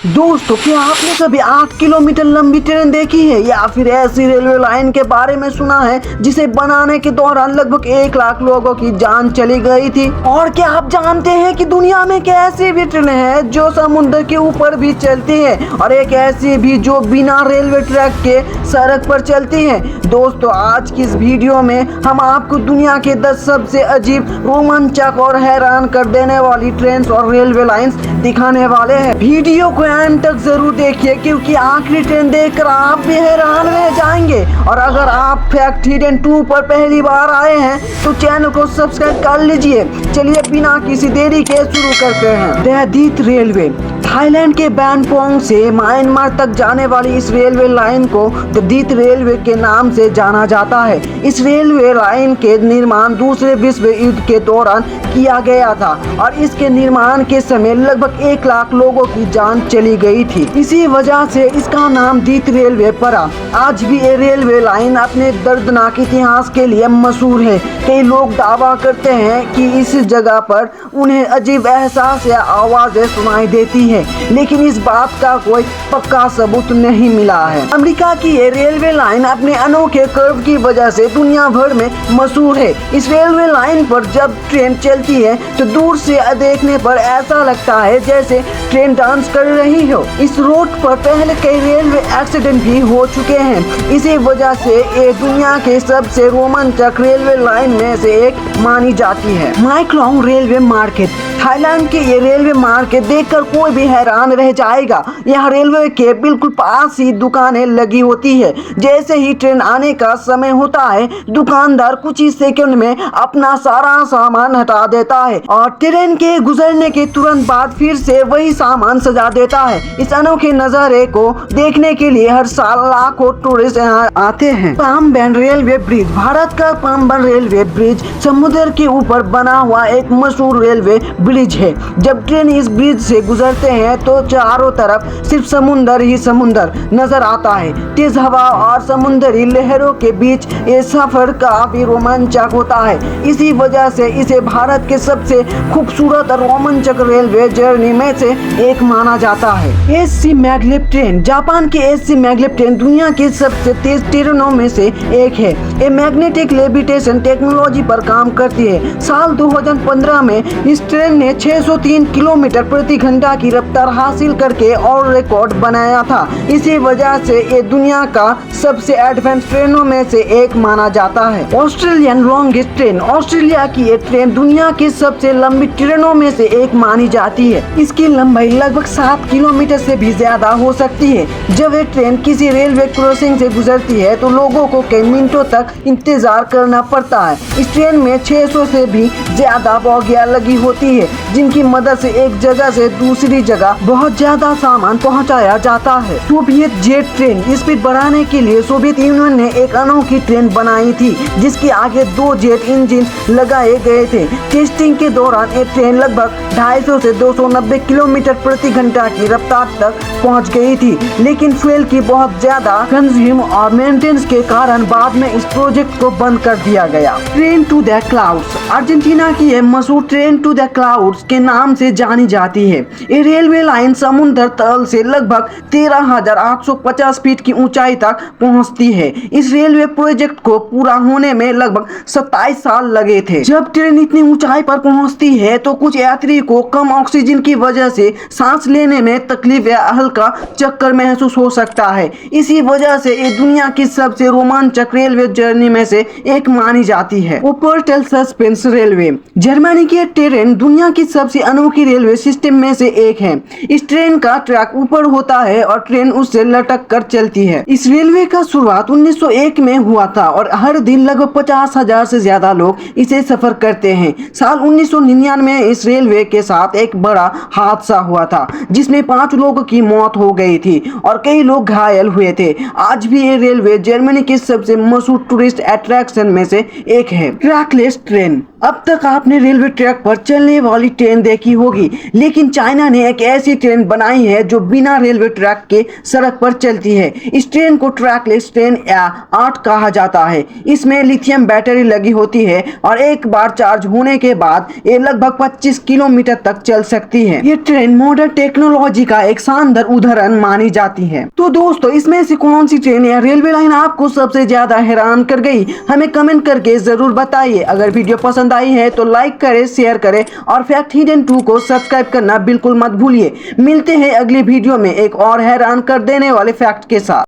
दोस्तों, क्या आपने कभी 8 किलोमीटर लंबी ट्रेन देखी है या फिर ऐसी रेलवे लाइन के बारे में सुना है जिसे बनाने के दौरान लगभग 1 लाख लोगों की जान चली गई थी? और क्या आप जानते हैं कि दुनिया में कैसी भी ट्रेनें हैं जो समुद्र के ऊपर भी चलती है और एक ऐसी भी जो बिना रेलवे ट्रैक के सड़क पर चलती है? दोस्तों, आज की इस वीडियो में हम आपको दुनिया के 10 सबसे अजीब, रोमांचक और हैरान कर देने वाली ट्रेन और रेलवे लाइंस दिखाने वाले हैं। वीडियो को एंड तक जरूर देखिए क्योंकि आखिरी ट्रेन देखकर आप भी हैरान रह जाएंगे। और अगर आप फैक्ट हिडन 2 पर पहली बार आए हैं तो चैनल को सब्सक्राइब कर लीजिए। चलिए बिना किसी देरी के शुरू करते हैं। दहदीत रेलवे थाईलैंड के बैंकॉक से म्यांमार तक जाने वाली इस रेलवे लाइन को दहदीत रेलवे के नाम से जाना जाता है। इस रेलवे लाइन के निर्माण दूसरे विश्व युद्ध के दौरान किया गया था और इसके निर्माण के समय लगभग 1 लाख लोगों की जान चली गई थी। इसी वजह से इसका नाम दीत रेलवे पड़ा। आज भी ये रेलवे लाइन अपने दर्दनाक इतिहास के लिए मशहूर है। कई लोग दावा करते हैं कि इस जगह पर उन्हें अजीब एहसास या आवाजें सुनाई देती है, लेकिन इस बात का कोई पक्का सबूत नहीं मिला है। अमेरिका की ये रेलवे लाइन अपने अनोखे कर्व की वजह से दुनिया भर में मशहूर है। इस रेलवे लाइन पर जब ट्रेन चलती है तो दूर से देखने पर ऐसा लगता है जैसे ट्रेन डांस कर रही हो। इस रूट पर पहले कई रेलवे एक्सीडेंट भी हो चुके हैं। इसी वजह से ये दुनिया के सबसे रोमांचक रेलवे लाइन में से एक मानी जाती है। माई क्लोंग रेलवे मार्केट थाईलैंड के ये रेलवे मार्केट देखकर कोई भी हैरान रह जाएगा। यहाँ रेलवे के बिल्कुल पास ही दुकानें लगी होती है। जैसे ही ट्रेन आने का समय होता है, दुकानदार कुछ ही सेकंड में अपना सारा सामान हटा देता है और ट्रेन के गुजरने के तुरंत बाद फिर से वही सामान सजा देता है। इस अनोखे नजारे को देखने के लिए हर साल लाखों टूरिस्ट यहाँ आते हैं। पामबन रेलवे ब्रिज भारत का पामबन रेलवे ब्रिज समुद्र के ऊपर बना हुआ एक मशहूर रेलवे ब्रिज है। जब ट्रेन इस ब्रिज से गुजरते हैं तो चारों तरफ सिर्फ समुद्र ही समुद्र नजर आता है। तेज हवा और समुद्री लहरों के बीच ये सफर काफी रोमांचक होता है। इसी वजह से इसे भारत के सबसे खूबसूरत और रोमांचक रेलवे जर्नी में से एक माना जाता है। एससी मैगलेव ट्रेन जापान की एससी मैगलेव ट्रेन दुनिया की सबसे तेज ट्रेनों में से एक है। ये मैग्नेटिक लेविटेशन टेक्नोलॉजी पर काम करती है। साल 2015 में इस ट्रेन ने 603 किलोमीटर प्रति घंटा की रफ्तार हासिल करके और रिकॉर्ड बनाया था। इसी वजह से ये दुनिया का सबसे एडवांस ट्रेनों में से एक माना जाता है। ऑस्ट्रेलियन लॉन्गेस्ट ट्रेन ऑस्ट्रेलिया की ये ट्रेन दुनिया की सबसे लंबी ट्रेनों में से एक मानी जाती है। इसकी लंबाई लगभग 7 किलोमीटर से भी ज्यादा हो सकती है। जब ये ट्रेन किसी रेलवे क्रॉसिंग से गुजरती है तो लोगों को कई मिनटों तक इंतजार करना पड़ता है। इस ट्रेन में 600 से भी ज्यादा बोगियां लगी होती है जिनकी मदद से एक जगह से दूसरी जगह बहुत ज्यादा सामान पहुंचाया जाता है। सोवियत जेट ट्रेन स्पीड बढ़ाने के लिए सोवियत यूनियन ने एक अनोखी ट्रेन बनाई थी जिसके आगे 2 जेट इंजन लगाए गए थे। टेस्टिंग के दौरान ये ट्रेन लगभग 250 से 290 किलोमीटर प्रति घंटा की रफ्तार तक पहुंच गई थी, लेकिन फ्यूल की बहुत ज्यादा कंज्यूम और मेंटेनेंस के कारण बाद में इस प्रोजेक्ट को बंद कर दिया गया। Train to the clouds Argentina की यह मशहूर ट्रेन टू द क्लाउड्स के नाम से जानी जाती है। ये रेलवे लाइन समुद्र तल से लगभग 13,850 फीट की ऊंचाई तक पहुंचती है। इस रेलवे प्रोजेक्ट को पूरा होने में लगभग 27 साल लगे थे। जब ट्रेन इतनी ऊंचाई पर पहुंचती है तो कुछ यात्री को कम ऑक्सीजन की वजह से सांस लेने में तकलीफ या हल्का चक्कर महसूस हो सकता है। इसी वजह से ये दुनिया की सबसे रोमांचक रेलवे जर्नी में से एक मानी जाती है। वुपरटल सस्पेंस रेलवे जर्मनी की ट्रेन दुनिया की सबसे अनोखी रेलवे सिस्टम में से एक है। इस ट्रेन का ट्रैक ऊपर होता है और ट्रेन उससे लटक कर चलती है। इस रेलवे का शुरुआत 1901 में हुआ था और हर दिन लगभग 50,000 से ज्यादा लोग इसे सफर करते हैं। साल 1999 में इस रेलवे के साथ एक बड़ा हादसा हुआ था जिसमें 5 लोगों की मौत हो गई थी और कई लोग घायल हुए थे। आज भी ये रेलवे जर्मनी की सबसे मशहूर टूरिस्ट अट्रैक्शन में से एक है। ट्रैकलेस ट्रेन अब तक आपने रेलवे ट्रैक पर चलने वाली ट्रेन देखी होगी, लेकिन चाइना ने एक ऐसी ट्रेन बनाई है जो बिना रेलवे ट्रैक के सड़क पर चलती है। इस ट्रेन को ट्रैकलेस ट्रेन या आर्ट कहा जाता है। इसमें लिथियम बैटरी लगी होती है और एक बार चार्ज होने के बाद ये लगभग 25 किलोमीटर तक चल सकती है। ये ट्रेन मॉडर्न टेक्नोलॉजी का एक शानदार उदाहरण मानी जाती है। तो दोस्तों, इसमें से कौन सी ट्रेन या रेलवे लाइन आपको सबसे ज्यादा हैरान कर गई, हमें कमेंट करके जरूर बताइए। अगर वीडियो पसंद आई है तो लाइक करें, शेयर करें और फैक्ट हिडन 2 को सब्सक्राइब करना बिल्कुल मत भूलिए। मिलते हैं अगली वीडियो में एक और हैरान कर देने वाले फैक्ट के साथ।